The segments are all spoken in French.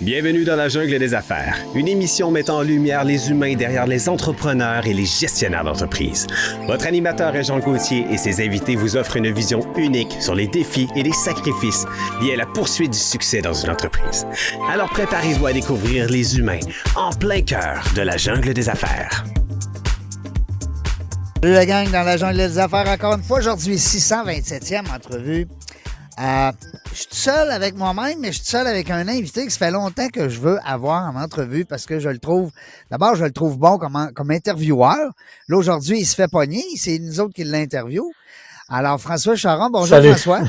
Bienvenue dans la jungle des affaires, une émission mettant en lumière les humains derrière les entrepreneurs et les gestionnaires d'entreprise. Votre animateur est Jean Gauthier et ses invités vous offrent une vision unique sur les défis et les sacrifices liés à la poursuite du succès dans une entreprise. Alors préparez-vous à découvrir les humains en plein cœur de la jungle des affaires. Salut la gang dans la jungle des affaires. Encore une fois, aujourd'hui, 627e entrevue. Je suis tout seul avec moi-même, mais je suis tout seul avec un invité que ça fait longtemps que je veux avoir en entrevue parce que je le trouve bon comme intervieweur. Là, aujourd'hui, il se fait pogner. C'est nous autres qui l'interviewent. Alors, François Charon, bonjour. Salut. François.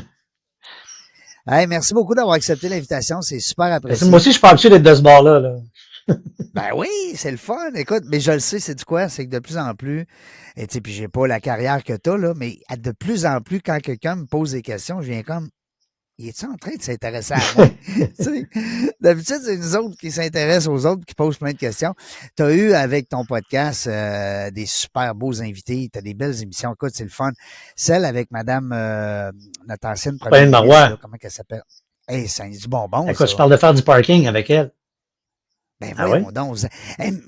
Hey, merci beaucoup d'avoir accepté l'invitation. C'est super apprécié. Moi aussi, je parle d'être de ce bord-là. Là. Ben oui, c'est le fun. Écoute, mais je le sais, c'est du quoi? C'est que de plus en plus, et tu sais, puis j'ai pas la carrière que t'as, là, mais de plus en plus, quand quelqu'un me pose des questions, je viens comme, il est-tu en train de s'intéresser à moi? D'habitude, c'est nous autres qui s'intéressent aux autres, qui posent plein de questions. Tu as eu avec ton podcast des super beaux invités, tu as des belles émissions. Écoute, c'est le fun. Celle avec Madame notre ancienne première ministre, comment elle s'appelle? Hey, c'est du bonbon. Écoute, je parle de faire du parking avec elle. Ben voyons donc.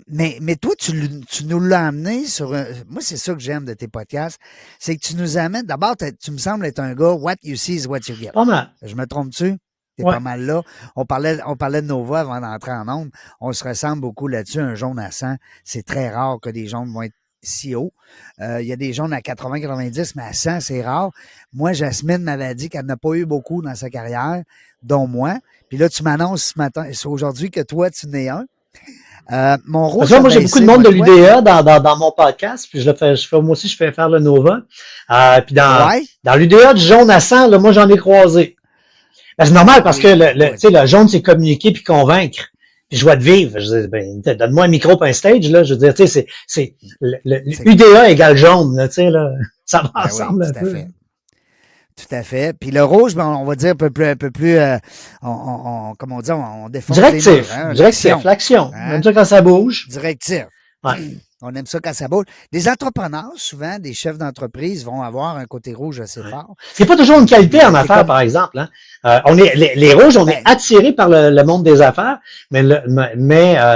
Mais toi, tu nous l'as amené sur... moi, c'est ça que j'aime de tes podcasts, c'est que tu nous amènes... D'abord, tu me sembles être un gars, what you see is what you get. Pas mal. Je me trompe-tu? T'es pas mal là. On parlait de Nova avant d'entrer en ondes. On se ressemble beaucoup là-dessus. Un jaune à 100, c'est très rare que des jaunes vont être si hauts. Il y a des jaunes à 80-90, mais à 100, c'est rare. Moi, Jasmine m'avait dit qu'elle n'a pas eu beaucoup dans sa carrière, dont moi. Puis là, tu m'annonces ce matin, c'est aujourd'hui que toi, tu n'es un. Mon rôle. Moi, j'ai beaucoup de monde de l'UDA dans mon podcast, puis moi aussi, je fais faire le Nova. Puis dans l'UDA du jaune à 100, là, moi, j'en ai croisé. Ben, c'est normal parce que le jaune, c'est communiquer puis convaincre. Puis joie de vivre. Je dis, donne-moi un micro et un stage, là. Je veux dire, tu sais, c'est UDA égale jaune, là, tu sais, là. Ça va ensemble un peu. Tout à fait. Puis le rouge, ben, on va dire un peu plus, comment on dit, on défend. Directif. Directif, l'action. On aime ça quand ça bouge. Directif. Ouais. On aime ça quand ça bouge. Les entrepreneurs, souvent, des chefs d'entreprise vont avoir un côté rouge assez fort. C'est pas toujours une qualité en affaires, par exemple. Hein. Les rouges, on est attirés par le monde des affaires, mais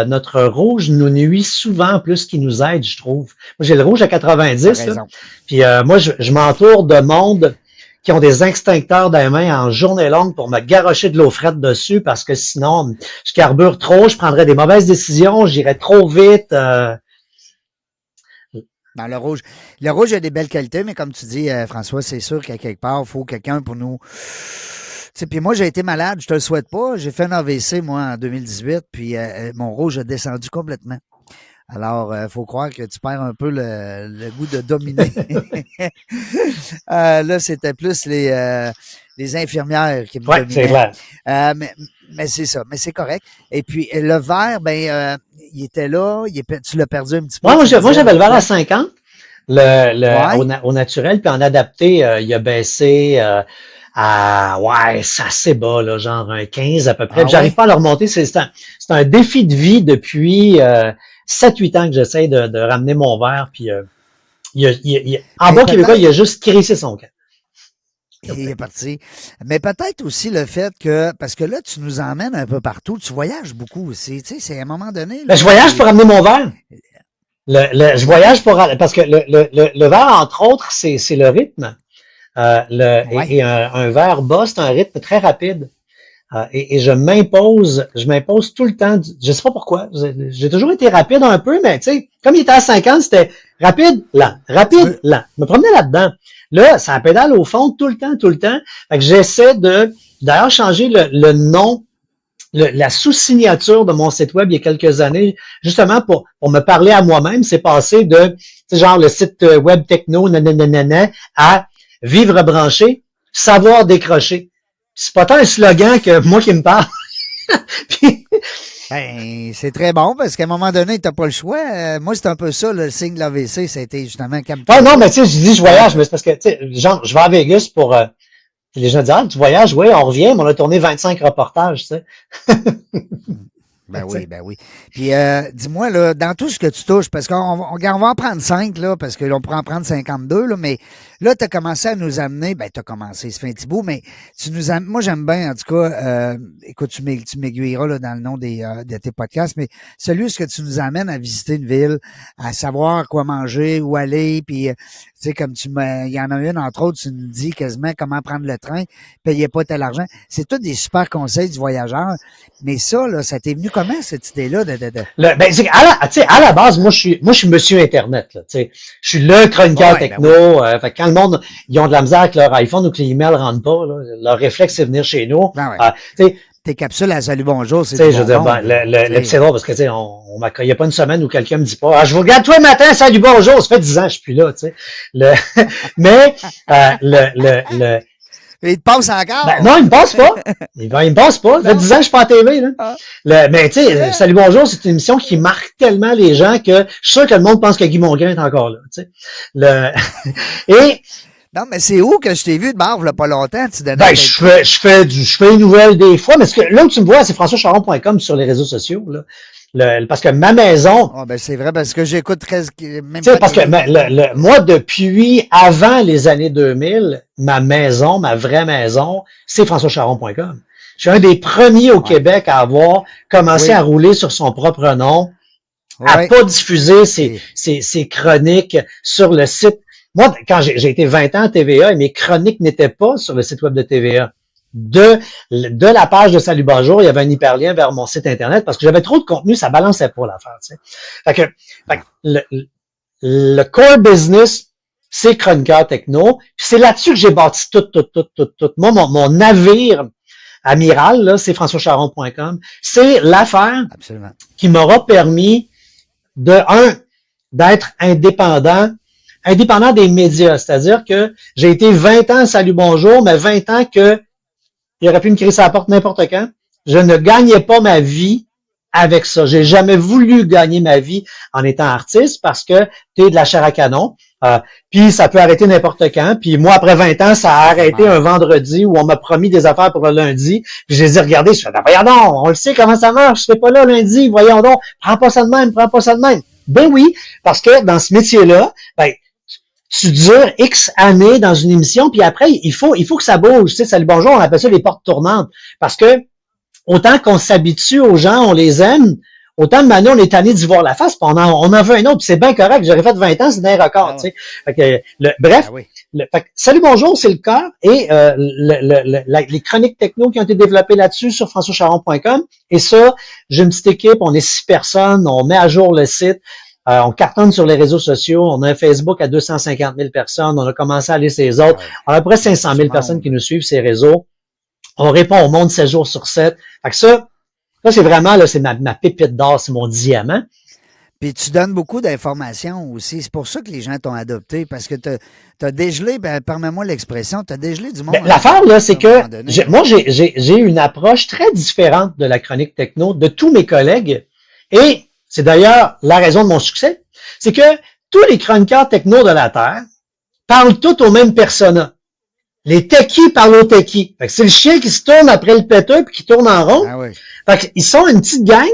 notre rouge nous nuit souvent plus qu'il nous aide, je trouve. Moi, j'ai le rouge à 90. Là, puis moi, je m'entoure de monde qui ont des extincteurs dans les mains en journée longue pour me garrocher de l'eau frette dessus parce que sinon, je carbure trop, je prendrais des mauvaises décisions, j'irais trop vite. Dans le rouge a des belles qualités, mais comme tu dis, François, c'est sûr qu'à quelque part, il faut quelqu'un pour nous... Puis moi, j'ai été malade, je te le souhaite pas. J'ai fait un AVC, moi, en 2018, puis mon rouge a descendu complètement. Alors, faut croire que tu perds un peu le goût de dominer. Là, c'était plus les infirmières qui me dominaient. C'est clair. Mais c'est ça, mais c'est correct. Et puis, le vert, il était là, tu l'as perdu un petit peu. Moi, j'avais le vert à 50, au naturel, puis en adapté, il a baissé c'est assez bas, là, genre un 15 à peu près. J'arrive pas à le remonter. C'est un défi de vie depuis 7-8 ans que j'essaie de ramener mon verre, puis en bas québécois, il a juste crissé son camp. Il est parti. Mais peut-être aussi le fait que, parce que là, tu nous emmènes un peu partout, tu voyages beaucoup aussi, tu sais, c'est à un moment donné. Là, je voyage pour ramener mon verre. Je voyage parce que le verre, entre autres, c'est le rythme. Et un verre bas, c'est un rythme très rapide. Et je m'impose tout le temps, je sais pas pourquoi, j'ai toujours été rapide un peu, mais tu sais, comme il était à 50, c'était rapide, lent. Je me promenais là-dedans. Là, ça pédale au fond tout le temps. Fait que j'essaie d'ailleurs changer le nom, la sous-signature de mon site web il y a quelques années, justement pour me parler à moi-même. C'est passé de, genre le site web techno, nanana, à vivre branché, savoir décrocher. C'est pas tant un slogan que moi qui me parle. Puis, c'est très bon parce qu'à un moment donné, t'as pas le choix. Moi, c'est un peu ça, le signe de l'AVC, c'était justement comme. Non, mais tu sais, je dis je voyage, mais c'est parce que, tu sais, genre, je vais à Vegas pour. Les gens disent, tu voyages, oui, on revient, mais on a tourné 25 reportages, tu sais. Ben oui, ben oui. Puis dis-moi, là, dans tout ce que tu touches, parce qu'on va en prendre 5, là, parce qu'on pourrait en prendre 52, là, mais là, tu as commencé à nous amener, ben tu as commencé, ça fait un petit bout, mais tu nous amènes, moi j'aime bien, en tout cas, écoute, tu m'aiguilleras là, dans le nom de tes podcasts, mais celui où ce que tu nous amènes à visiter une ville, à savoir quoi manger, où aller, puis tu sais, comme il y en a une, entre autres, tu nous dis quasiment comment prendre le train, payer pas tel argent. C'est tous des super conseils du voyageur. Mais ça, là, ça t'est venu comment, cette idée-là c'est à la base, moi, je suis monsieur Internet, là, tu sais. Je suis le chroniqueur techno. Ben oui. Fait que quand le monde, ils ont de la misère avec leur iPhone ou que les emails rentrent pas, là, leur réflexe, c'est venir chez nous. Ben ouais. Tes capsules à Salut Bonjour, c'est je veux dire, c'est drôle parce que, tu sais, il n'y a pas une semaine où quelqu'un me dit pas, je vous regarde tous les matins, Salut Bonjour, ça fait 10 ans, je suis plus là, tu sais. Mais, il te passe encore? Ben, non, il me passe pas. Il me passe pas. Ça fait 10 ans que je suis pas à TV, là. Mais, tu sais, Salut Bonjour, c'est une émission qui marque tellement les gens que je suis sûr que le monde pense que Guy Mongrain est encore là, tu sais. Et, non, mais c'est où que je t'ai vu de bord, il y a pas longtemps, tu donnais. Ben, je fais une nouvelle des fois, mais là où tu me vois, c'est françoischaron.com sur les réseaux sociaux, là. Parce que ma maison. Oh, ben, c'est vrai, parce que j'écoute même pas. Parce que moi, depuis avant les années 2000, ma vraie maison, c'est françoischaron.com. Je suis un des premiers au Québec à avoir commencé à rouler sur son propre nom, à pas diffuser ses chroniques sur le site. Moi, quand j'ai été 20 ans à TVA, et mes chroniques n'étaient pas sur le site web de TVA. De la page de Salut Bonjour, il y avait un hyperlien vers mon site Internet parce que j'avais trop de contenu, ça balançait pas l'affaire, tu sais. Fait que le core business, c'est chroniqueur techno. Puis c'est là-dessus que j'ai bâti tout. Moi, mon navire amiral, là, c'est françoischaron.com. C'est l'affaire qui m'aura permis d'être indépendant des médias. C'est-à-dire que j'ai été 20 ans à Salut Bonjour, mais 20 ans que il aurait pu me crier sur la porte n'importe quand. Je ne gagnais pas ma vie avec ça. J'ai jamais voulu gagner ma vie en étant artiste parce que t'es de la chair à canon. Puis ça peut arrêter n'importe quand. Puis moi, après 20 ans, ça a arrêté un vendredi où on m'a promis des affaires pour le lundi. Puis je les ai regardés, je fais, voyons donc, on le sait comment ça marche, je serai pas là lundi, voyons donc, prends pas ça de même. Ben oui, parce que dans ce métier-là, tu dures X années dans une émission, puis après, il faut que ça bouge. Tu sais, Salut Bonjour, on appelle ça les portes tournantes. Parce que, autant qu'on s'habitue aux gens, on les aime, autant de manière on est tanné d'y voir la face, puis on en veut un autre, puis c'est bien correct. J'aurais fait 20 ans, c'est un record, tu sais. Fait que, bref, fait que Salut Bonjour, c'est le cœur, et les chroniques techno qui ont été développées là-dessus sur françoischaron.com, et ça, j'ai une petite équipe, on est 6 personnes, on met à jour le site, on cartonne sur les réseaux sociaux. On a un Facebook à 250 000 personnes. On a commencé à aller sur les autres. On a à peu près 500 000 personnes qui nous suivent ces réseaux. On répond au monde 7 jours sur 7. Fait que ça c'est vraiment, là, c'est ma pépite d'or, c'est mon diamant. Puis tu donnes beaucoup d'informations aussi. C'est pour ça que les gens t'ont adopté, parce que t'as dégelé, permets-moi l'expression, t'as dégelé du monde. L'affaire, là, c'est que moi, j'ai une approche très différente de la chronique techno de tous mes collègues. Et c'est d'ailleurs la raison de mon succès, c'est que tous les chroniqueurs techno de la Terre parlent tous aux mêmes personas. Les techies parlent aux techies. Fait que c'est le chien qui se tourne après le péteux puis qui tourne en rond. Ah oui. Fait qu'ils sont une petite gang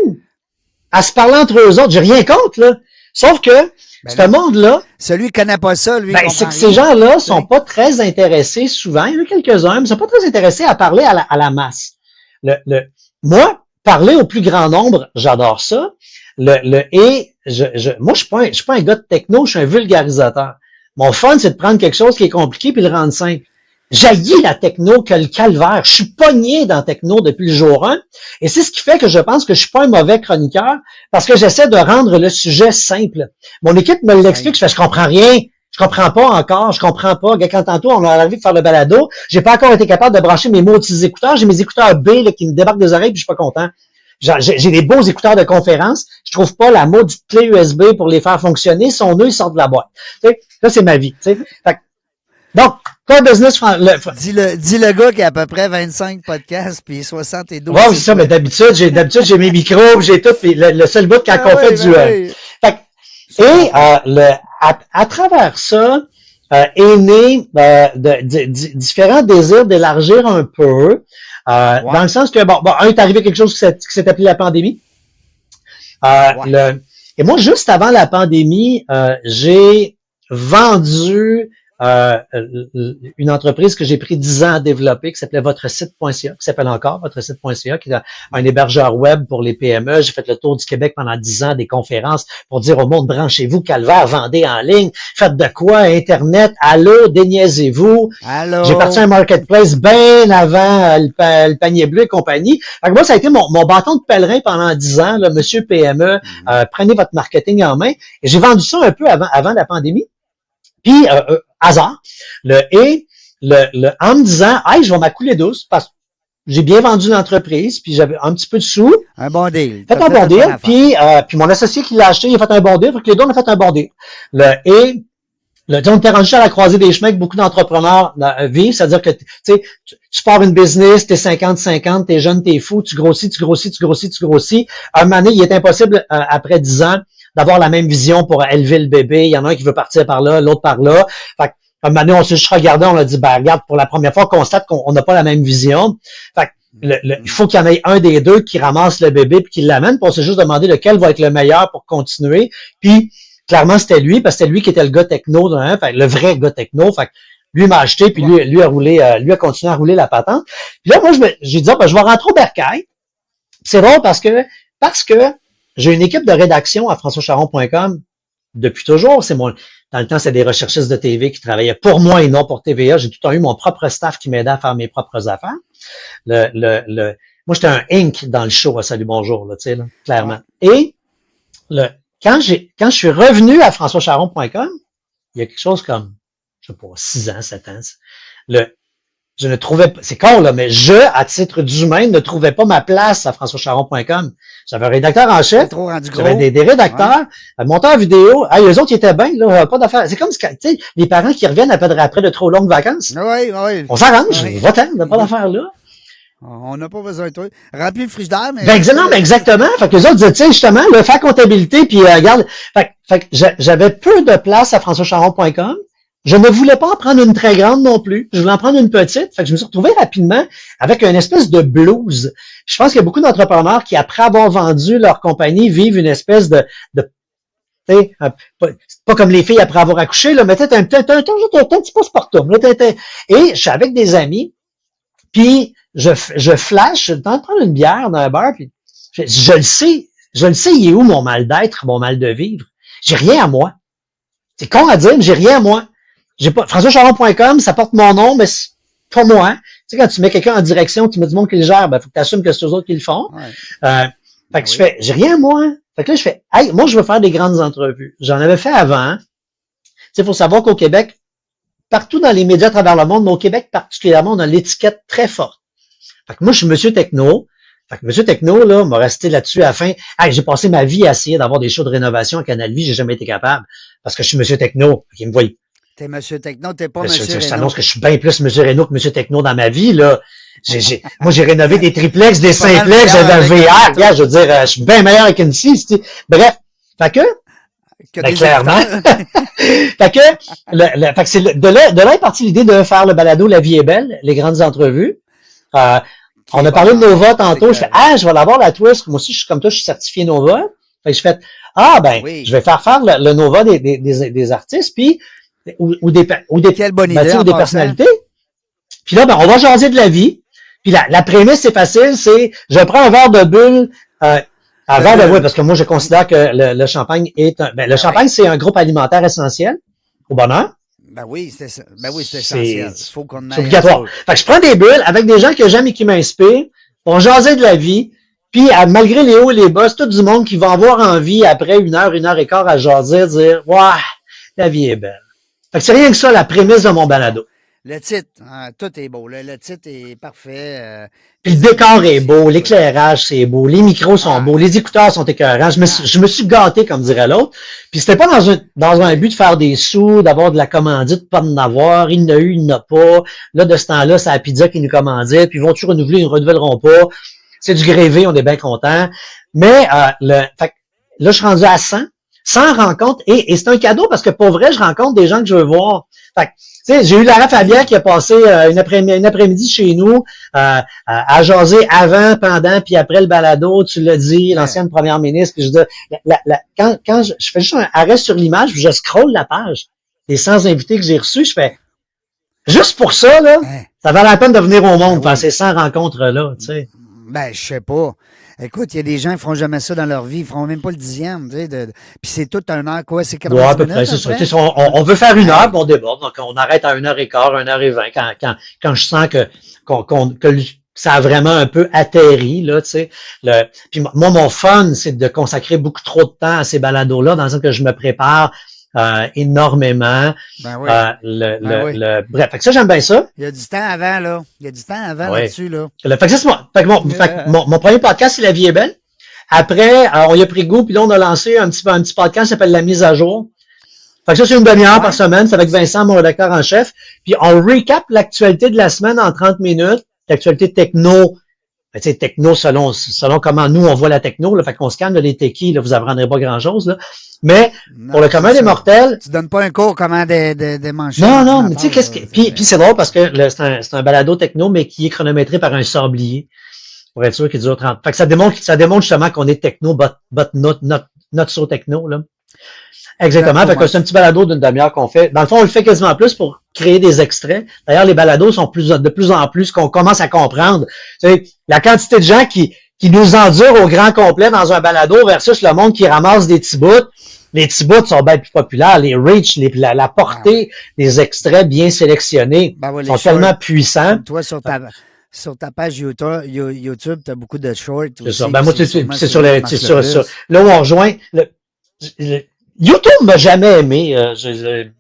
à se parler entre eux autres. J'ai rien contre, là. Sauf que ce monde-là... Celui qui connaît pas ça, lui, c'est que ces gens-là sont pas très intéressés souvent. Il y en a quelques-uns, mais ils sont pas très intéressés à parler à la masse. Moi, parler au plus grand nombre, j'adore ça. Moi, je suis pas un gars de techno, je suis un vulgarisateur. Mon fun, c'est de prendre quelque chose qui est compliqué puis le rendre simple. J'haïs la techno que le calvaire. Je suis pogné dans techno depuis le jour 1. Et c'est ce qui fait que je pense que je suis pas un mauvais chroniqueur parce que j'essaie de rendre le sujet simple. Mon équipe me l'explique, je comprends rien. Je comprends pas encore, je comprends pas. Quand tantôt, on a envie de faire le balado, j'ai pas encore été capable de brancher mes maudits écouteurs. J'ai mes écouteurs B là, qui me débarquent des oreilles puis je suis pas content. J'ai des beaux écouteurs de conférence. Je trouve pas la maudite clé USB pour les faire fonctionner. Son nœud, ils sortent de la boîte. T'sais, ça, c'est ma vie. Donc, core business... Dis le gars qui a à peu près 25 podcasts puis 72... Ouais, c'est ça, mais d'habitude, j'ai mes micros, j'ai tout, puis le seul bout quand on fait du... À travers ça, est né différents désirs d'élargir un peu, dans le sens que, est arrivé quelque chose qui s'est appelé la pandémie. Et moi, juste avant la pandémie, j'ai vendu une entreprise que j'ai pris 10 ans à développer, qui s'appelait VotreSite.ca, qui s'appelle encore VotreSite.ca, qui est un hébergeur web pour les PME. J'ai fait le tour du Québec pendant 10 ans, des conférences pour dire au monde, branchez-vous, calvaire, vendez en ligne, faites de quoi, Internet, allô, déniaisez-vous. Allô. J'ai parti un marketplace bien avant le panier bleu et compagnie. Fait que moi, ça a été mon bâton de pèlerin pendant 10 ans, là, monsieur PME, prenez votre marketing en main. Et j'ai vendu ça un peu avant la pandémie. Puis, hasard, en me disant, hey, je vais m'accouler douce parce que j'ai bien vendu l'entreprise, puis j'avais un petit peu de sous. Un bon deal. Fait un bon deal, puis mon associé qui l'a acheté, il a fait un bon deal, fait que les deux, on a fait un bon deal. On était rendu à la croisée des chemins que beaucoup d'entrepreneurs vivent, c'est-à-dire que tu pars une business, t'es 50-50, t'es jeune, t'es fou, tu grossis. À un moment donné, il est impossible, après 10 ans, d'avoir la même vision pour élever le bébé. Il y en a un qui veut partir par là, l'autre par là. Fait que, un moment donné, on s'est juste regardé, on a dit, regarde, pour la première fois, on constate qu'on n'a pas la même vision. Fait que, il faut qu'il y en ait un des deux qui ramasse le bébé puis qui l'amène. Puis on s'est juste demandé lequel va être le meilleur pour continuer. Puis, clairement, c'était lui, parce que c'était lui qui était le gars techno, fait, le vrai gars techno. Fait que, lui m'a acheté, puis lui a roulé, lui a continué à rouler la patente. Puis là, moi, j'ai dit, je vais rentrer au bercail. C'est drôle parce que j'ai une équipe de rédaction à françoischaron.com depuis toujours. Dans le temps, c'est des recherchistes de TV qui travaillaient pour moi et non pour TVA. J'ai tout le temps eu mon propre staff qui m'aidait à faire mes propres affaires. Moi, j'étais un Inc dans le show à Salut Bonjour, là, tu sais, là, clairement. Et, quand je suis revenu à françoischaron.com, il y a quelque chose comme, je sais pas, 6 ans, 7 ans, je ne trouvais pas, c'est con, là, mais à titre d'humain, ne trouvais pas ma place à françoischaron.com. J'avais un rédacteur en chef, j'avais des rédacteurs, un monteur vidéo, eux autres, ils étaient bien, là, pas d'affaires. C'est comme, tu sais, les parents qui reviennent après de trop longues vacances. Oui. On s'arrange, va-t'en, on n'a pas d'affaires là. On n'a pas besoin de toi. Remplis le frigidaire, mais... exactement. Fait que les autres disaient, tu sais, justement, faire comptabilité, puis regarde, fait que j'avais peu de place à françoischaron.com. Je ne voulais pas en prendre une très grande non plus. Je voulais en prendre une petite. Fait que je me suis retrouvé rapidement avec une espèce de blues. Je pense qu'il y a beaucoup d'entrepreneurs qui, après avoir vendu leur compagnie, vivent une espèce de pas comme les filles après avoir accouché, là, mais t'as un petit postpartum. Et je suis avec des amis, puis je flash, je tente de prendre une bière dans un bar, puis je le sais, il est où mon mal d'être, mon mal de vivre. J'ai rien à moi. C'est con à dire, mais j'ai rien à moi. J'ai pas, françoischaron.com, ça porte mon nom, mais c'est pas moi. Tu sais, quand tu mets quelqu'un en direction, tu mets du monde qui le gère, faut que tu assumes que c'est eux autres qui le font. Ouais. Fait que j'ai rien à moi. Fait que là, je fais, hey, moi, je veux faire des grandes entrevues. J'en avais fait avant. Tu sais, faut savoir qu'au Québec, partout dans les médias à travers le monde, mais au Québec particulièrement, on a l'étiquette très forte. Fait que moi, je suis monsieur techno. Fait que monsieur techno, là, m'a resté là-dessus à la fin. Hey, j'ai passé ma vie à essayer d'avoir des shows de rénovation à Canal Vie, j'ai jamais été capable. Parce que je suis monsieur techno. Fait qu'il me voit. T'es monsieur techno, t'es pas monsieur Renaud. Je t'annonce que je suis bien plus monsieur Renaud que monsieur techno dans ma vie, là. Moi, j'ai rénové des triplex, des simplex, j'avais un VR. Regarde, je veux dire, je suis bien meilleur avec une scie. Bref. Fait que clairement. Fait que c'est de là est partie l'idée de faire le balado La vie est belle, les grandes entrevues. On a parlé de Nova tantôt. Je fais, je vais l'avoir la twist. Moi aussi, je suis comme toi, je suis certifié Nova. Fait que je fais, je vais faire le Nova des artistes, puis, ou des personnalités. Puis là, on va jaser de la vie. Puis la prémisse, c'est facile, je prends un verre de bulle, parce que moi, je considère que le champagne est champagne, c'est un groupe alimentaire essentiel au bonheur. Ben oui, c'est ça. Ben oui, c'est essentiel. Faut qu'on c'est obligatoire. Fait que je prends des bulles avec des gens que j'aime et qui m'inspirent. On jaser de la vie. Puis, malgré les hauts et les bas, c'est tout du monde qui va avoir envie, après 1 heure et quart à jaser, dire, la vie est belle. Fait que c'est rien que ça, la prémisse de mon balado. Le titre, tout est beau. Le titre est parfait. Puis le décor est beau, l'éclairage c'est beau, les micros sont beaux, les écouteurs sont écœurants. Je me suis gâté, comme dirait l'autre. Puis c'était pas dans un but de faire des sous, d'avoir de la commandite, pas d'en avoir. Il n'a eu, il n'a pas. Là, de ce temps-là, c'est la pizza qui nous commandait. Puis ils vont-tu renouveler, ils ne renouvelleront pas. C'est du grévé, on est bien content. Mais fait que là, je suis rendu à 100 rencontres. Et c'est un cadeau parce que pour vrai, je rencontre des gens que je veux voir. Fait que, tu sais, j'ai eu Lara Fabian qui a passé une après-midi chez nous à jaser avant, pendant, puis après le balado, tu l'as dit, l'ancienne première ministre, puis je dis, quand je fais juste un arrêt sur l'image, puis je scrolle la page des 100 invités que j'ai reçus, je fais, juste pour ça, là, ça valait la peine de venir au monde, faire ces 100 rencontres-là, tu sais. Ben, je sais pas. Écoute, il y a des gens qui feront jamais ça dans leur vie. Ils feront même pas le 10e. Tu sais, puis c'est tout un heure, quoi? C'est 40 ouais, à peu minutes, près. C'est on veut faire une heure, puis on déborde. Donc, on arrête à 1h15, 1h20, quand je sens que ça a vraiment un peu atterri, là, tu sais. Puis moi, mon fun, c'est de consacrer beaucoup trop de temps à ces balados-là, dans le sens que je me prépare énormément. Ben oui. Bref, fait que ça, j'aime bien ça. Il y a du temps avant, là. Il y a du temps avant là-dessus, là. Fait que ça, c'est fait que mon premier podcast, c'est La vie est belle. Après, on y a pris goût, puis là, on a lancé un petit podcast qui s'appelle La mise à jour. Fait que ça, c'est une demi-heure par semaine. C'est avec Vincent, mon rédacteur en chef. Puis on recap l'actualité de la semaine en 30 minutes. L'actualité techno. Tu sais, techno selon comment nous, on voit la techno. Là, fait qu'on scanne les techies, là, vous apprendrez pas grand-chose, là. Mais pour le commun des mortels. Tu donnes pas un cours comment démancher. Non, mais tu sais, qu'est-ce que. Puis c'est drôle parce que c'est un balado techno, mais qui est chronométré par un sablier. Pour être sûr qu'il dure 30. Fait que ça démontre justement qu'on est techno, but not so techno, là. Exactement. Fait que c'est un petit balado d'une demi-heure qu'on fait. Dans le fond, on le fait quasiment plus pour créer des extraits. D'ailleurs, les balados sont de plus en plus qu'on commence à comprendre. Tu sais, la quantité de gens qui nous endurent au grand complet dans un balado versus le monde qui ramasse des petits bouts. Les petits bouts sont bien plus populaires. Les reach, la portée des extraits bien sélectionnés sont tellement puissants. Toi, sur ta page YouTube, tu as beaucoup de shorts. C'est ça. Ben moi, c'est sur là où on rejoint. YouTube m'a jamais aimé.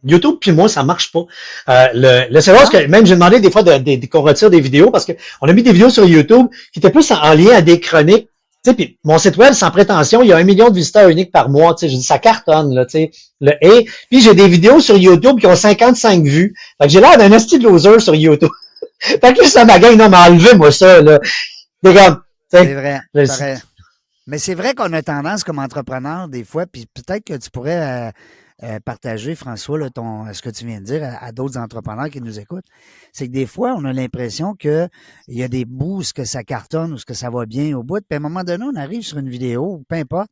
YouTube puis moi, ça marche pas. C'est vrai que même j'ai demandé des fois qu'on retire des vidéos parce que on a mis des vidéos sur YouTube qui étaient plus en lien à des chroniques. Tu sais, puis mon site web, sans prétention, il y a 1 million de visiteurs uniques par mois. Tu sais, je dis ça cartonne, là, tu sais. Puis j'ai des vidéos sur YouTube qui ont 55 vues. Fait que j'ai l'air d'un esti de loser sur YouTube. Fait que ça m'a gagné, non, mais enlevez-moi ça, là. C'est vrai. Mais c'est vrai qu'on a tendance comme entrepreneur des fois, puis peut-être que tu pourrais partager, François, là, ce que tu viens de dire à d'autres entrepreneurs qui nous écoutent. C'est que des fois, on a l'impression que il y a des bouts où ce que ça cartonne ou ce que ça va bien au bout. Puis à un moment donné, on arrive sur une vidéo, peu importe,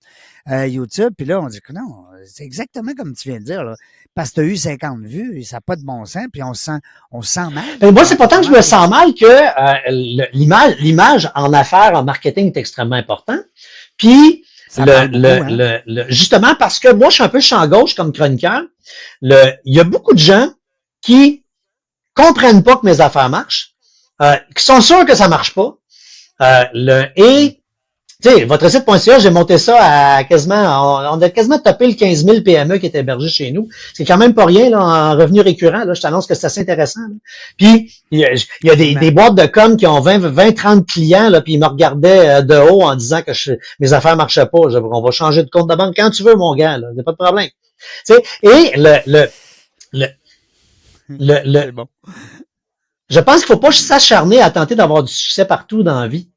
YouTube, puis là, on dit que non, c'est exactement comme tu viens de dire, là. Parce que tu as eu 50 vues, ça n'a pas de bon sens, puis on se sent mal. Mais moi, c'est pas tant que je me sens mal que l'image en affaires, en marketing est extrêmement important. Puis, justement, parce que moi, je suis un peu champ gauche comme chroniqueur, il y a beaucoup de gens qui comprennent pas que mes affaires marchent, qui sont sûrs que ça marche pas, tu sais, votre site.ca, j'ai monté ça à on a quasiment topé le 15 000 PME qui est hébergé chez nous. C'est quand même pas rien, là, en revenu récurrent, là. Je t'annonce que c'est assez intéressant, là. Puis, il y a des boîtes de com qui ont 20, 30 clients, là, puis ils me regardaient de haut en disant que mes affaires marchaient pas. On va changer de compte de banque quand tu veux, mon gars, là. Y a pas de problème. Tu sais, et c'est bon. Je pense qu'il faut pas s'acharner à tenter d'avoir du succès partout dans la vie.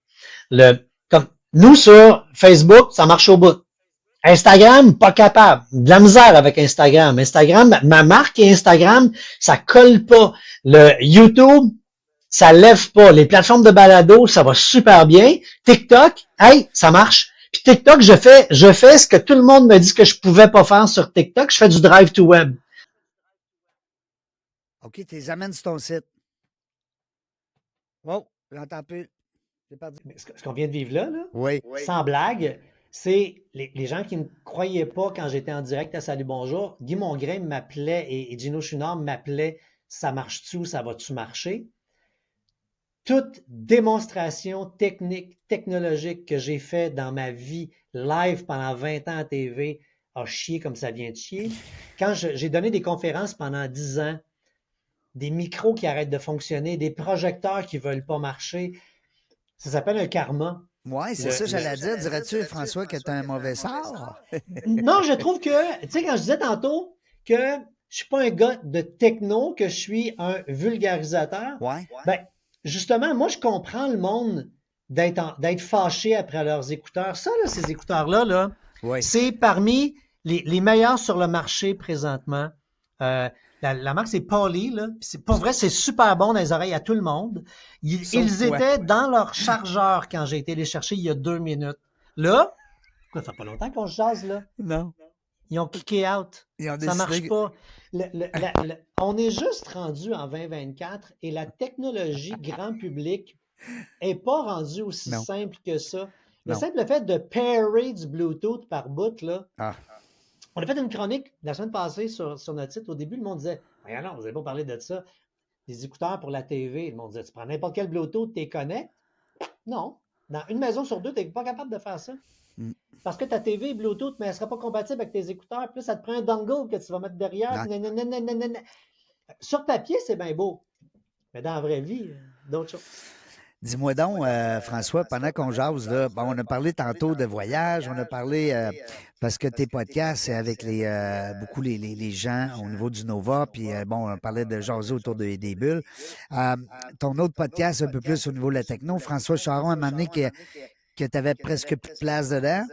Comme nous, sur Facebook, ça marche au bout. Instagram, pas capable. De la misère avec Instagram. Ma marque et Instagram, ça colle pas. Le YouTube, ça lève pas. Les plateformes de balado, ça va super bien. TikTok, hey, ça marche. Puis TikTok, je fais ce que tout le monde me dit que je pouvais pas faire sur TikTok. Je fais du drive to web. OK, tu les amènes sur ton site. Wow, j'entends plus. Ce qu'on vient de vivre là, oui. Sans blague, c'est les gens qui ne croyaient pas quand j'étais en direct à Salut Bonjour. Guy Mongrain m'appelait et Gino Chouinard m'appelait « Ça marche-tu ou ça va-tu marcher? » Toute démonstration technique, technologique que j'ai fait dans ma vie live pendant 20 ans à TV a chié comme ça vient de chier. Quand j'ai donné des conférences pendant 10 ans, des micros qui arrêtent de fonctionner, des projecteurs qui ne veulent pas marcher, ça s'appelle un karma. Oui, c'est ça, j'allais dire. Dirais-tu, François, que tu as un mauvais sort? Non, je trouve que, tu sais, quand je disais tantôt que je suis pas un gars de techno, que je suis un vulgarisateur, ben, justement, moi, je comprends le monde d'être fâché après leurs écouteurs. Ça, là, ces écouteurs-là, c'est parmi les meilleurs sur le marché présentement. La marque, c'est Poly, là. Puis c'est pas vrai, c'est super bon dans les oreilles à tout le monde. Ils étaient dans leur chargeur quand j'ai été les chercher il y a 2 minutes. Là, ça fait pas longtemps qu'on se jase, là. Non. Ils ont cliqué out. Ça marche pas. On est juste rendu en 2024 et la technologie grand public est pas rendue aussi simple que ça. Le simple fait de pairer du Bluetooth par bout, là. On a fait une chronique la semaine passée sur notre site. Au début, le monde disait non, vous n'avez pas parlé de ça. Des écouteurs pour la TV. Le monde disait tu prends n'importe quel Bluetooth, tu les connectes. Non. Dans une maison sur deux, tu n'es pas capable de faire ça. Parce que ta TV est Bluetooth, mais elle ne sera pas compatible avec tes écouteurs. Puis ça te prend un dongle que tu vas mettre derrière. Sur papier, c'est bien beau. Mais dans la vraie vie, d'autres choses. Dis-moi donc, François, pendant qu'on jase, là, bon, on a parlé tantôt de voyage, on a parlé, parce que tes podcasts, c'est avec beaucoup les gens au niveau du Nova, puis bon, on parlait de jaser autour des bulles. Ton autre podcast, un peu plus au niveau de la techno, François Charon, a donné que tu avais presque plus de place dedans.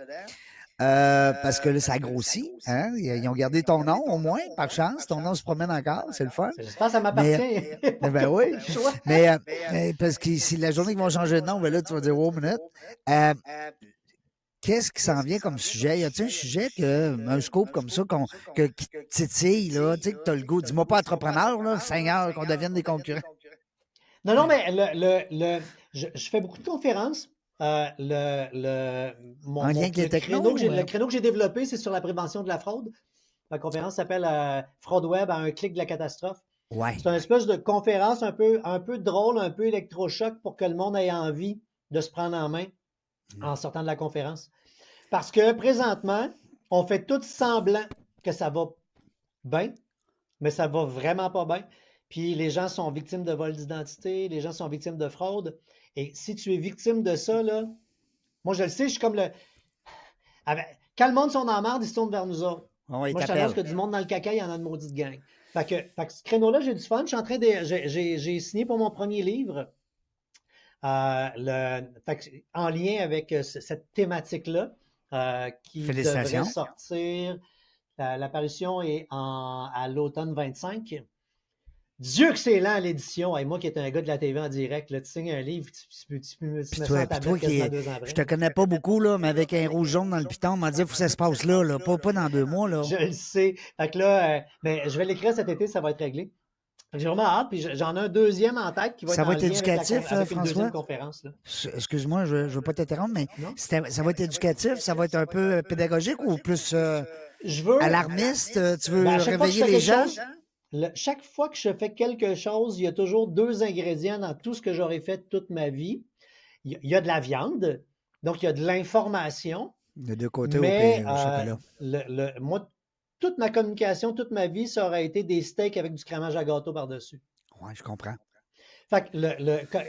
Parce que là, ça grossit. Hein? Ils ont gardé ton nom, au moins, par chance. Ton nom se promène encore, c'est le fun. J'espère que ça m'appartient. Ben oui. Mais parce que si la journée qu'ils vont changer de nom, ben là, tu vas dire, oh, minute. Qu'est-ce qui s'en vient comme sujet? Y a-t-il un sujet un scope comme ça qui titille, là, tu sais, que tu as le goût? Dis-moi pas entrepreneur, là, Seigneur, qu'on devienne des concurrents. Non, mais je fais beaucoup de conférences. En lien avec les technos, le créneau que j'ai développé, c'est sur la prévention de la fraude. La conférence s'appelle Fraude Web à un clic de la catastrophe. Ouais. C'est une espèce de conférence un peu drôle, un peu électrochoc pour que le monde ait envie de se prendre en main en sortant de la conférence. Parce que présentement, on fait tout semblant que ça va bien, mais ça va vraiment pas bien. Puis les gens sont victimes de vol d'identité, les gens sont victimes de fraude. Et si tu es victime de ça, là, moi je le sais, je suis comme quand le monde sont en marde, ils se tournent vers nous autres. Moi, je t'annonce que du monde dans le caca, il y en a de maudite gang. Fait que ce créneau-là, j'ai du fun. Je suis en train de. J'ai signé pour mon premier livre. En lien avec cette thématique-là, qui devrait sortir. L'apparition est à l'automne 25. Dieu que c'est lent à l'édition. Et moi qui étais un gars de la TV en direct, là, tu signes un livre, tu me sens en tablette quasiment 2 ans après. Je te connais pas beaucoup, là, mais avec un rouge jaune dans le piton, on m'a dit qu'il faut que ça se passe là, pas dans 2 mois. Là. Je le sais. Fait que là, mais je vais l'écrire cet été, ça va être réglé. J'ai vraiment hâte, puis j'en ai un deuxième en tête qui va ça être va être éducatif, avec François? Une deuxième conférence. Là. Excuse-moi, je veux pas t'interrompre, mais ça va être éducatif, ça va être un peu pédagogique ou plus alarmiste? Tu veux réveiller les gens? Chaque fois que je fais quelque chose, il y a toujours 2 ingrédients dans tout ce que j'aurais fait toute ma vie. Il y a de la viande, donc il y a de l'information. De 2 côtés mais, au chocolat. Moi, toute ma communication, toute ma vie, ça aurait été des steaks avec du crémage à gâteau par-dessus. Oui, je comprends. Fait que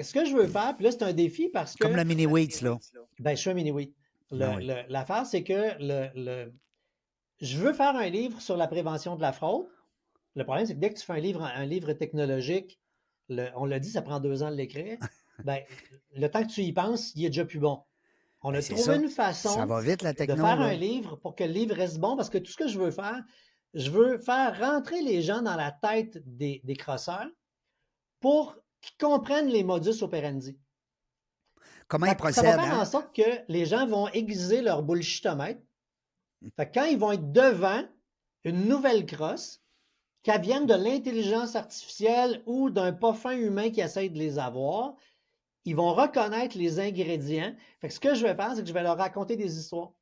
ce que je veux faire, puis là, c'est un défi parce que... Comme le mini-wheat, là. Ben, je suis un mini-wheat. L'affaire, c'est que je veux faire un livre sur la prévention de la fraude. Le problème, c'est que dès que tu fais un livre technologique, on l'a dit, ça prend 2 ans de l'écrire. Ben, le temps que tu y penses, il est déjà plus bon. On a trouvé une façon ça va vite, la techno, de faire un livre pour que le livre reste bon, parce que tout ce que je veux faire rentrer les gens dans la tête des crosseurs pour qu'ils comprennent les modus operandi. Comment ils procèdent? Ça va faire en sorte que les gens vont aiguiser leur bullshitomètre. Fait que quand ils vont être devant une nouvelle crosse, qu'elle vienne de l'intelligence artificielle ou d'un pas fin humain qui essaye de les avoir, ils vont reconnaître les ingrédients. Fait que ce que je vais faire, c'est que je vais leur raconter des histoires.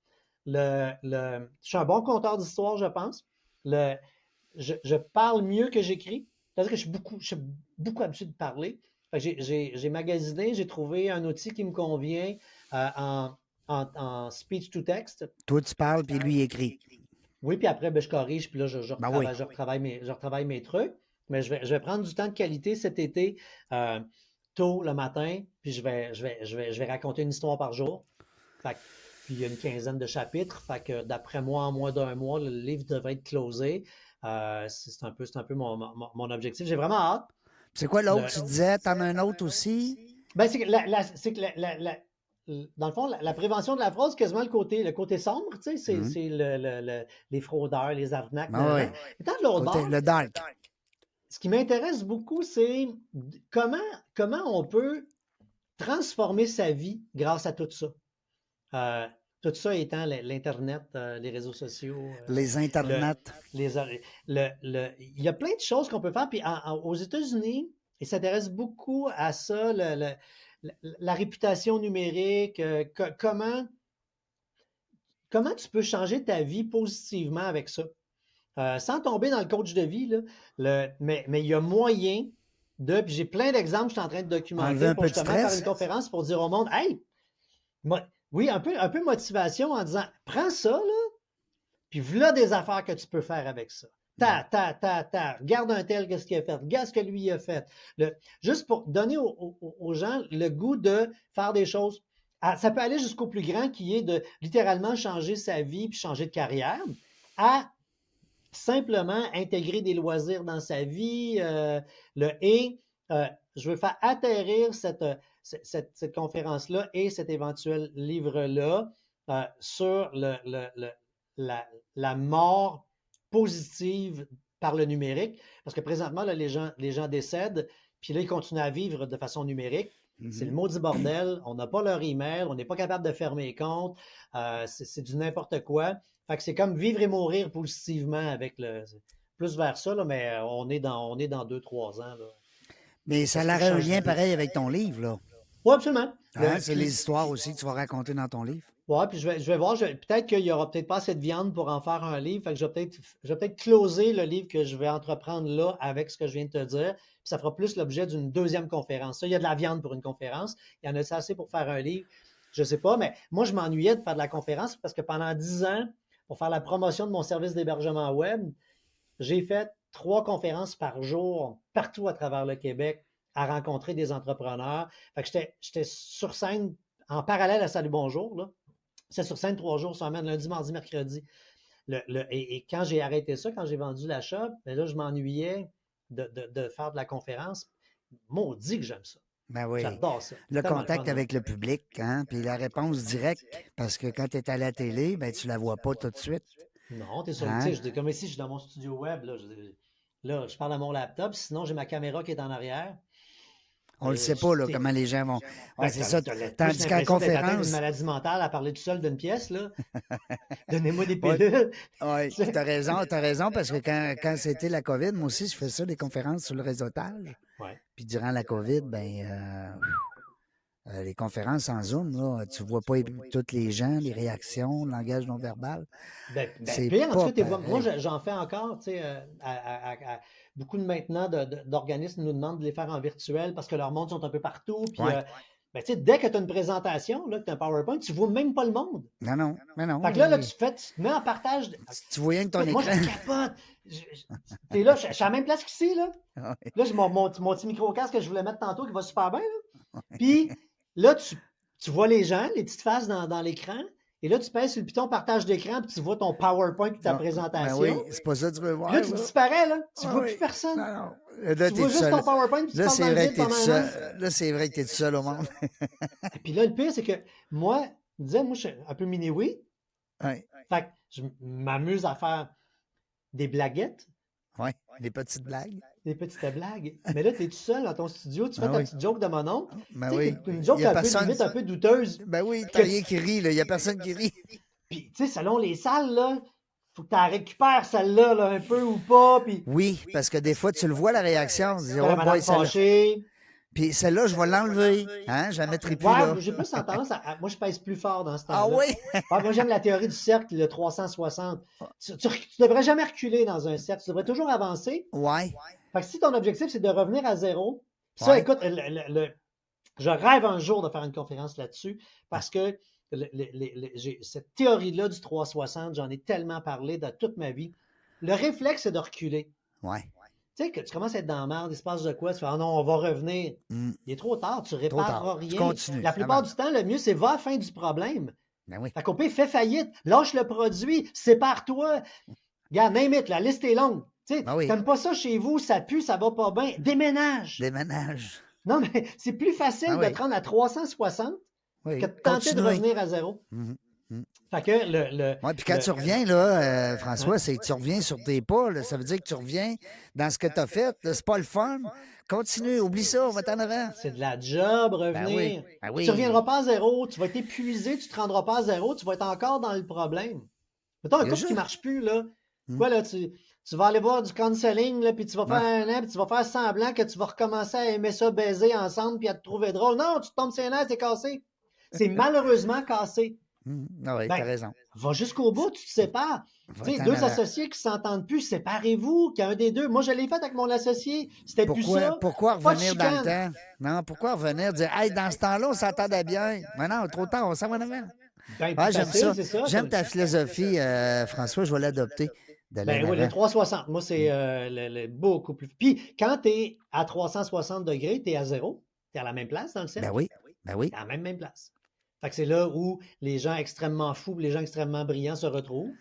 Je suis un bon conteur d'histoires, je pense. Je parle mieux que j'écris. C'est-à-dire que je suis beaucoup habitué de parler. J'ai magasiné, j'ai trouvé un outil qui me convient en speech to text. Toi, tu parles, puis lui, il écrit. Oui, puis après, je corrige, puis là, je retravaille mes trucs. Mais je vais prendre du temps de qualité cet été, tôt le matin, puis je vais raconter une histoire par jour. Puis il y a une 15aine de chapitres. Fait que d'après moi, en moins d'1 mois, le livre devrait être closé. C'est un peu mon objectif. J'ai vraiment hâte. C'est quoi l'autre? Tu disais, t'en as un autre aussi? Ben, c'est que dans le fond, la prévention de la fraude, c'est quasiment le côté sombre, tu sais, c'est les fraudeurs, les arnaques. Ah ouais. Tant de l'autre bord, le dark. ce qui m'intéresse beaucoup, c'est comment on peut transformer sa vie grâce à tout ça. Tout ça étant l'Internet, les réseaux sociaux. Les internets. Il y a plein de choses qu'on peut faire. Puis aux États-Unis, ils s'intéressent beaucoup à ça, la réputation numérique, comment tu peux changer ta vie positivement avec ça. Sans tomber dans le coach de vie, là, mais il y a moyen puis j'ai plein d'exemples que je suis en train de documenter pour justement faire une conférence pour dire au monde, hey, oui, un peu motivation en disant, prends ça, là, puis voilà des affaires que tu peux faire avec ça. Regarde un tel, qu'est-ce qu'il a fait, regarde ce que lui a fait. Juste pour donner aux gens le goût de faire des choses. Ça peut aller jusqu'au plus grand qui est de littéralement changer sa vie puis changer de carrière à simplement intégrer des loisirs dans sa vie. Je veux faire atterrir cette conférence-là et cet éventuel livre-là sur la mort positive par le numérique. Parce que présentement, là, les gens décèdent, puis là, ils continuent à vivre de façon numérique. C'est le maudit bordel. On n'a pas leur email, on n'est pas capable de fermer les comptes. C'est du n'importe quoi. Fait que c'est comme vivre et mourir positivement avec plus vers ça, là, mais on est dans 2-3 ans. Là. Mais ça a un lien pareil avec ton livre, là. Oui, absolument. C'est les histoires aussi que tu vas raconter dans ton livre. Oui, puis je vais voir, peut-être qu'il n'y aura peut-être pas assez de viande pour en faire un livre. Fait que je vais peut-être closer le livre que je vais entreprendre là avec ce que je viens de te dire. Puis ça fera plus l'objet d'une deuxième conférence. Ça, il y a de la viande pour une conférence. Il y en a assez pour faire un livre. Je ne sais pas, mais moi, je m'ennuyais de faire de la conférence parce que pendant 10 ans, pour faire la promotion de mon service d'hébergement web, j'ai fait 3 conférences par jour partout à travers le Québec à rencontrer des entrepreneurs. Fait que j'étais sur scène en parallèle à Salut Bonjour, là. C'est sur scène 3 jours semaine, lundi, mardi, mercredi. Et quand j'ai arrêté ça, quand j'ai vendu la shop, ben là, je m'ennuyais de faire de la conférence. Maudit que j'aime ça. Ben oui. J'adore ça. Le contact avec le public, hein, puis la réponse directe, parce que quand tu es à la télé, ben tu la vois pas tout de suite. Non, tu es sur le titre. Comme ici, je suis dans mon studio web, là, je parle à mon laptop, sinon j'ai ma caméra qui est en arrière. On le sait pas, là, comment les gens vont. Ouais, c'est ça. Tandis qu'en conférence. Une maladie mentale à parler tout seul d'une pièce, là. Donnez-moi des pilules. Oui, tu as raison, parce que quand c'était la COVID, moi aussi, je fais ça, des conférences sur le réseautage. Ouais. Puis durant la COVID, les conférences en Zoom, là, tu vois pas toutes les gens, les réactions, le langage non verbal. C'est pire, en tout cas, moi, j'en fais encore, tu sais, beaucoup de maintenant d'organismes nous demandent de les faire en virtuel parce que leurs mondes sont un peu partout. Puis, tu sais, dès que tu as une présentation, là, que tu as un PowerPoint, tu vois même pas le monde. Non. Fait que là, tu te mets en partage. Tu vois rien que ton écran. Moi, je capote. T'es là, je suis à la même place qu'ici, là. Là, j'ai mon petit micro-casque que je voulais mettre tantôt qui va super bien, là. Puis, là, tu vois les gens, les petites faces dans l'écran. Et là, tu pèses sur le piton partage d'écran, puis tu vois ton PowerPoint et ta présentation. Ben oui, c'est pas ça que tu veux voir. Là, tu disparais, là. Tu vois plus personne. Non. Là, tu vois juste ton PowerPoint, puis tu parles dans le vide pendant un an. Là, c'est vrai que tu es tout seul au monde. Et puis là, le pire, c'est que moi, je suis un peu mini-oui. Ouais. Fait que je m'amuse à faire des blaguettes. Oui, des petites blagues. Des petites blagues. Mais là, tu es tout seul dans ton studio, tu fais ta petite joke de mon oncle. Ben oui. Une joke un peu douteuse. Ben oui, t'as rien qui rit, là. Il n'y a personne qui rit. Puis, tu sais, selon les salles, là, faut que tu la récupères, celle-là, là, un peu ou pas. Puis... Oui, parce que des fois, tu le vois, la réaction. Tu dis, oh boy, celle-là. Puis celle-là, je vais l'enlever. Hein? Je la mettrai plus là. J'ai plus tendance moi, je pèse plus fort dans ce temps-là. Ah oui? Moi, j'aime la théorie du cercle, le 360. Tu devrais jamais reculer dans un cercle. Tu devrais toujours avancer. Ouais. Fait que si ton objectif, c'est de revenir à zéro, ça, écoute, je rêve un jour de faire une conférence là-dessus parce que cette théorie-là du 360, j'en ai tellement parlé dans toute ma vie. Le réflexe, c'est de reculer. Ouais. Tu sais, que tu commences à être dans la merde, il se passe de quoi? Tu fais, ah non, on va revenir. Il est trop tard, tu répareras rien. Tu continues. La plupart du temps, le mieux, c'est va à la fin du problème. Ben oui. Fait qu'au pire, fais faillite, lâche le produit, sépare-toi. Regarde, name it, la liste est longue. Tu sais, t'aimes pas ça chez vous, ça pue, ça va pas bien. Déménage. Non, mais c'est plus facile de te rendre à 360 que de tenter de revenir à zéro. Fait que Oui, puis quand tu reviens, là, François, c'est que tu reviens sur tes pas. Là, ça veut dire que tu reviens dans ce que tu as fait. C'est pas le fun. Continue, oublie ça, on va t'en avant. c'est de la job, Ben oui. revenir. Ben Tu oui. reviendras pas à zéro, tu vas être épuisé, tu te rendras pas à zéro, tu vas être encore dans le problème. Mettons un Il y a couple qui juste- marche plus, là. Quoi, là, tu vas aller voir du counseling, là, puis tu vas faire un an, puis tu vas faire semblant que tu vas recommencer à aimer ça, baiser ensemble, puis à te trouver drôle. Non, tu te tombes sur les nerfs, c'est cassé. C'est malheureusement cassé. Ah oui, Ben, t'as raison. va jusqu'au bout, tu te sépares. Va Tu sais, t'en deux avant. associés qui s'entendent plus, séparez-vous, qu'un des deux. Moi, je l'ai fait avec mon associé. C'était plus ça. Pourquoi Pas de revenir dans le chicane. temps? Non, pourquoi revenir dire, hey, dans ce temps-là, on s'entendait bien. Mais non, trop tard, on s'en va en avant. Ben, Ah, plus j'aime facile, ça. c'est ça. J'aime ta philosophie, François, je vais l'adopter. D'aller Ben en oui, le avant. 360. Moi, c'est beaucoup plus. Puis, quand tu es à 360 degrés, tu es à zéro. Tu es à la même place dans le cercle. Ben oui, ben oui. T'es à la même place. Fait que c'est là où les gens extrêmement fous, les gens extrêmement brillants se retrouvent.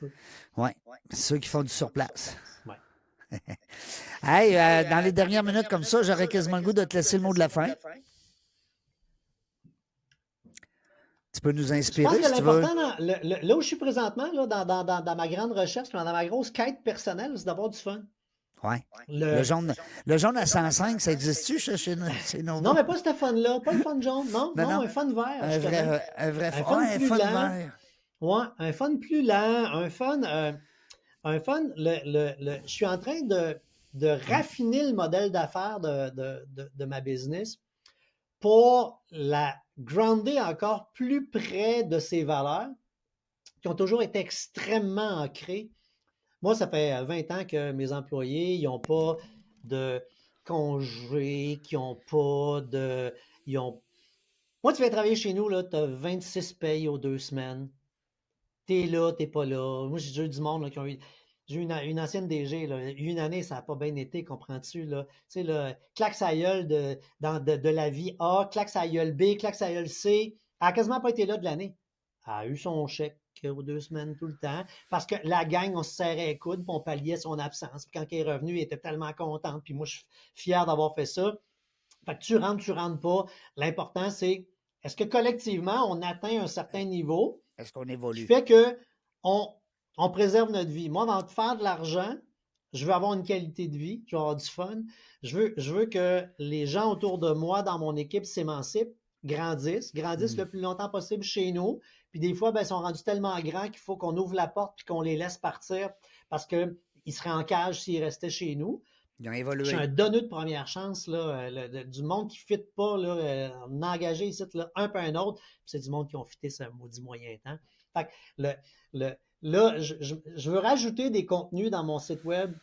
Oui, ceux qui font du surplace. Ouais. Hey, dans les dernières minutes comme ça, j'aurais quasiment le goût de te laisser le mot de la fin. Tu peux nous Je pense inspirer que si tu veux. l'important, là où je suis présentement, là, dans ma grande recherche, dans ma grosse quête personnelle, c'est d'avoir du fun. Ouais. Le jaune à 105, ça existe-tu chez nos... Non, mais pas ce fun-là, pas le fun jaune, non, Non. un fun vert. Un vrai Un fun. fun Ouais, un plus fun lent. vert. Ouais, un fun plus lent, je suis en train de raffiner le modèle d'affaires de ma business pour la grounder encore plus près de ses valeurs qui ont toujours été extrêmement ancrées. Moi, ça fait 20 ans que mes employés, ils n'ont pas de congé, Moi, tu viens travailler chez nous, tu as 26 payes aux 2 semaines. T'es là, t'es pas là. Moi, j'ai eu du monde là, qui ont eu. J'ai eu une ancienne DG, là, une année, ça n'a pas bien été, comprends-tu? Là? Tu sais, là, claque sa gueule de la vie A, claque sa gueule B, claque sa gueule C. Elle n'a quasiment pas été là de l'année. Elle a eu son chèque aux 2 semaines tout le temps. Parce que la gang, on se serrait les coudes, puis on palliait son absence. Puis quand elle est revenue, elle était tellement contente. Puis moi, je suis fier d'avoir fait ça. Fait que tu rentres pas. L'important, c'est est-ce que collectivement, on atteint un certain niveau? Est-ce qu'on Qui évolue? fait que on préserve notre vie. Moi, avant de faire de l'argent, je veux avoir une qualité de vie, je veux avoir du fun. Je veux que les gens autour de moi, dans mon équipe, s'émancipent, grandissent le plus longtemps possible chez nous. Puis des fois, ben, ils sont rendus tellement grands qu'il faut qu'on ouvre la porte puis qu'on les laisse partir parce qu'ils seraient en cage s'ils restaient chez nous. Ils ont évolué. Je suis un donneux de première chance, là, du monde qui ne fit pas, là, on a engagé ici, là, un peu un autre, puis c'est du monde qui ont fité ce maudit moyen temps. Fait que là, je veux rajouter des contenus dans mon site web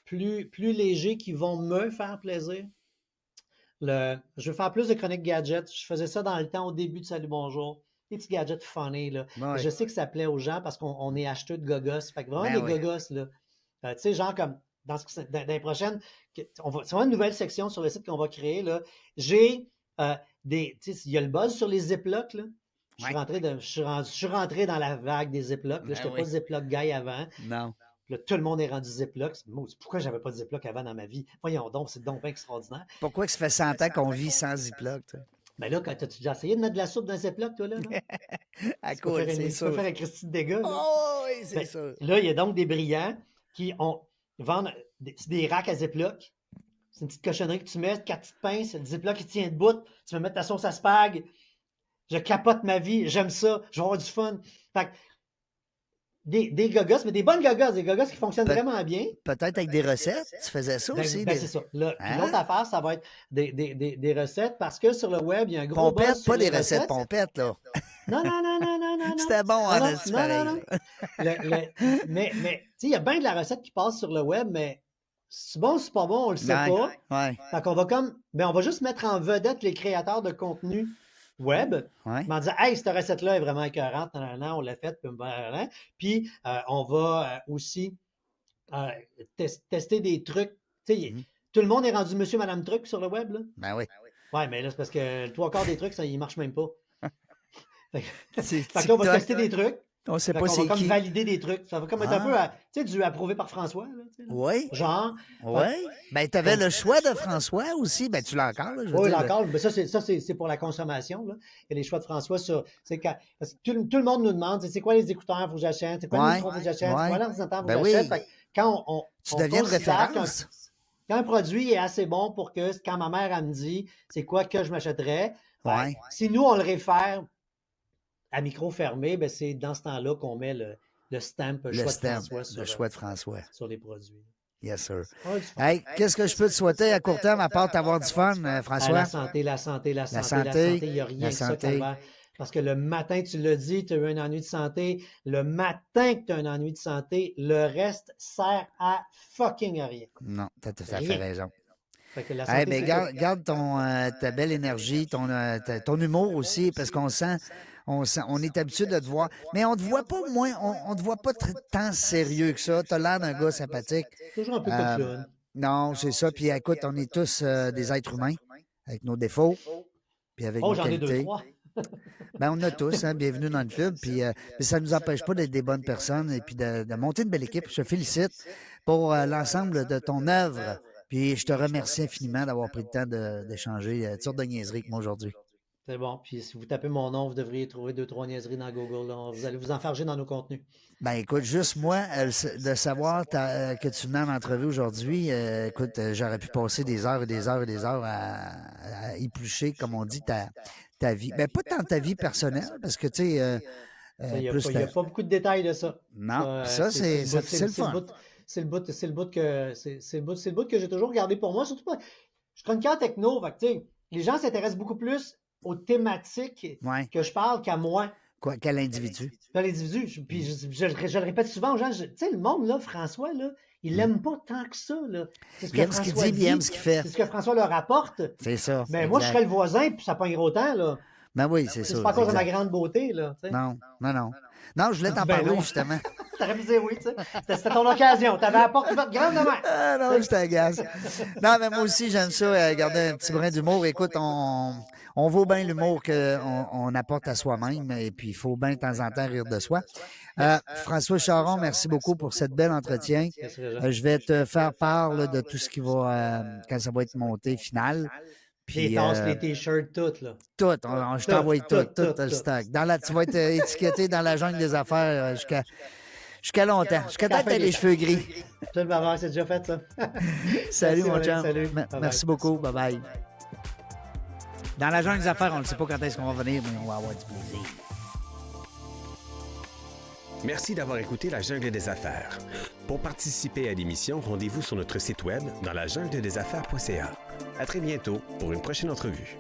plus légers qui vont me faire plaisir. Je veux faire plus de chroniques gadgets. Je faisais ça dans le temps au début de Salut Bonjour. Des petits gadgets funny, là. Ouais. Je sais que ça plaît aux gens parce qu'on est acheteux de gogos. Fait que vraiment des gogos, là. Tu sais, genre comme dans les prochaines, c'est vraiment une nouvelle section sur le site qu'on va créer, là. J'ai il y a le buzz sur les Ziplocs, là. Je suis rentré dans la vague des Ziplocs. Je n'étais pas Ziploc guy avant. Non. Là, tout le monde est rendu Ziploc. Pourquoi j'avais pas de Ziploc avant dans ma vie? Voyons donc, c'est donc bien extraordinaire. Pourquoi que ça fait 100 ans qu'on vit sans Ziploc? Ben là, as-tu déjà essayé de mettre de la soupe dans un Ziploc, toi, là? À cause, c'est sûr. Tu peux faire un Christy de dégâts, là. Oh, oui, c'est sûr. Là, il y a donc des brillants qui vendent des racks à Ziploc. C'est une petite cochonnerie que tu mets, 4 petites pinces, le Ziploc qui tient debout, tu vas mettre ta sauce à spag. Je capote ma vie, j'aime ça, je vais avoir du fun. Fait que, des gogos, mais des bonnes gogos, des gogos qui fonctionnent vraiment bien. Peut-être avec des recettes, tu faisais ça aussi. C'est ça. L'autre affaire, ça va être des recettes parce que sur le web, il y a un gros Pompette, buzz sur pas les des recettes pompettes, là. Non. C'était bon, c'est pareil. Mais tu sais, il y a bien de la recette qui passe sur le web, mais c'est bon, c'est pas bon, on le sait pas. Ouais. Fait qu'on va on va juste mettre en vedette les créateurs de contenu web, en disant, hey, cette recette-là est vraiment écœurante, on l'a faite, puis on va aussi tester des trucs. Tout le monde est rendu monsieur, madame truc sur le web, là. Ben oui. Ouais, mais là, c'est parce que le 3/4 des trucs, ça, ils marchent même pas. Fait C'est que là, on va tester des trucs. On sait Fait pas qu'on c'est va comme qui. valider des trucs. Ça va comme être un peu, tu sais, du approuvé par François, là. Tu sais, là. Oui. Genre. Oui. Ben, tu avais le choix de François aussi. Ben, tu l'as encore, là, je veux Oui, dire. encore. Mais ça, c'est pour la consommation, là. Il y a les choix de François sur, parce que tout le monde nous demande, c'est quoi les écouteurs, faut que j'achète, c'est quoi le micro, faut que j'achète, c'est quoi l'ordinateur, faut que j'achète. Fait que quand tu deviens une référence. Quand un produit est assez bon pour que, quand ma mère, elle me dit, c'est quoi que je m'achèterais, si nous, on le réfère à micro fermé, ben, c'est dans ce temps-là qu'on met le stamp choix de François sur les produits. Yes, sir. Hey, qu'est-ce que je peux te souhaiter à court terme à part d'avoir du fun, François? La santé. Il n'y a rien de ça, Calvaire. Parce que le matin, tu l'as dit, tu as eu un ennui de santé. Le matin que tu as un ennui de santé, le reste sert à fucking rien. Non, tu as tout à fait raison. Fait que la santé, mais garde ta belle énergie, ton humour aussi, parce qu'on sent, on est habitué de te voir. Mais on te voit pas moins, on te voit pas tant sérieux que ça. T'as l'air d'un gars sympathique. Toujours un peu coquelone. Non, c'est ça. Puis écoute, on est tous des êtres humains, avec nos défauts, puis avec nos qualités. J'en ai 2-3. Ben, on a tous, bienvenue dans le club. Puis ça ne nous empêche pas d'être des bonnes personnes et puis de monter une belle équipe. Je te félicite pour l'ensemble de ton œuvre. Puis je te remercie infiniment d'avoir pris le temps d'échanger toutes sortes de niaiseries avec moi aujourd'hui. C'est bon. Puis si vous tapez mon nom, vous devriez trouver 2-3 niaiseries dans Google. Là. Vous allez vous enfarger dans nos contenus. Ben écoute, juste moi, de savoir que tu venais en entrevue aujourd'hui, écoute, j'aurais pu passer des heures et des heures et des heures à éplucher, comme on dit, ta vie. Ben pas tant ta vie personnelle, parce que tu sais... il n'y a pas beaucoup de détails de ça. Non, ça c'est le fun. C'est le bout que j'ai toujours gardé pour moi. Surtout pas, je suis chroniqueur techno, fait que, tu sais, les gens s'intéressent beaucoup plus aux thématiques que je parle qu'à moi. Quoi, qu'à l'individu. Qu'à l'individu. Puis je le répète souvent aux gens, tu sais, le monde, là, François, là, il l'aime pas tant que ça, là. Il aime ce qu'il dit, il aime ce qu'il fait. C'est ce que François leur apporte. C'est ça. Mais moi, je serais le voisin, puis ça pognerait autant, là. Ben oui, c'est ça. C'est pas à cause de ma grande beauté, là. T'sais. Non. Non, je voulais t'en parler, justement. T'aurais pu dire oui, tu sais. C'était ton occasion. T'avais la porte ouverte grande de même. Ah non, je t'agace. Non, mais moi aussi, j'aime ça, garder un petit brin d'humour. Écoute, on vaut bien l'humour qu'on apporte à soi-même, et puis il faut bien de temps en temps rire de soi. François Charon, merci beaucoup pour cette belle entretien. Je vais te faire part de tout ce qui va, quand ça va être monté final. Puis, les tasses, les t-shirts, tout, là. Tout, je t'envoie tout le stock. Tu vas être étiqueté dans la jungle des affaires jusqu'à longtemps. Jusqu'à temps que tu aies les cheveux gris. Tout le bavard, c'est déjà fait, ça. Salut, mon chum. Salut. Merci beaucoup. Bye-bye. Dans la jungle des affaires, on ne sait pas quand est-ce qu'on va venir, mais on va avoir du plaisir. Merci d'avoir écouté La Jungle des Affaires. Pour participer à l'émission, rendez-vous sur notre site web dans lajungledesaffaires.ca. À très bientôt pour une prochaine entrevue.